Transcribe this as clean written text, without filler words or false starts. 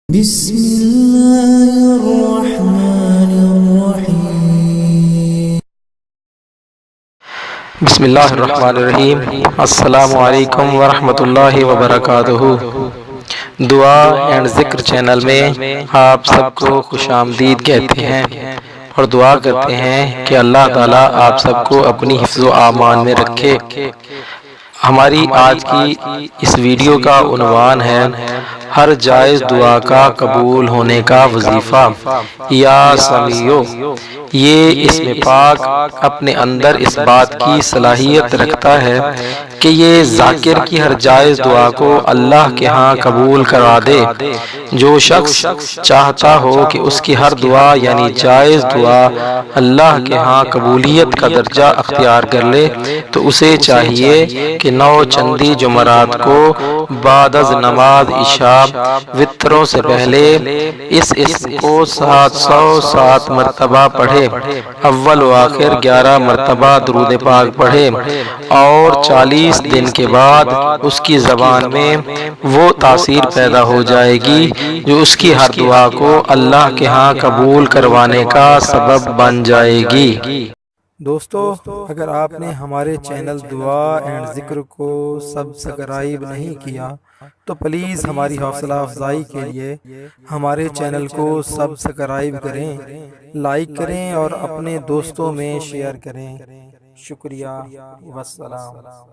بسم اللہ الرحمن الرحیم بسم اللہ الرحمن الرحیم۔ السلام علیکم ورحمۃ اللہ وبرکاتہ۔ دعا اینڈ ذکر چینل میں آپ سب کو خوش آمدید کہتے ہیں اور دعا کرتے ہیں کہ اللہ تعالیٰ آپ سب کو اپنی حفظ و امان میں رکھے۔ ہماری آج کی اس ویڈیو کا عنوان ہے ہر جائز دعا کا قبول ہونے کا وظیفہ یا سمیع۔ یہ اسم پاک اپنے اندر اس بات کی صلاحیت رکھتا ہے کہ یہ ذاکر کی ہر جائز دعا کو اللہ کے ہاں قبول کرا دے۔ جو شخص چاہتا ہو کہ اس کی ہر دعا یعنی جائز دعا اللہ کے ہاں قبولیت کا درجہ اختیار کر لے تو اسے چاہیے کہ 9 چندی جمعرات کو بعد از نماز عشاء وتروں سے پہلے اس اسم کو 707 مرتبہ پڑھے، اول و آخر 11 مرتبہ درود پاک پڑھے، اور 40 دن کے بعد اس کی زبان میں وہ تاثیر پیدا ہو جائے گی جو اس کی ہر دعا کو اللہ کے ہاں قبول کروانے کا سبب بن جائے گی۔ دوستو، اگر آپ نے ہمارے چینل دعا اینڈ ذکر کو سبسکرائب نہیں کیا تو پلیز ہماری حوصلہ افزائی کے لیے ہمارے چینل کو سبسکرائب کریں، لائک کریں اور اپنے دوستوں میں شیئر کریں۔ شکریہ، والسلام۔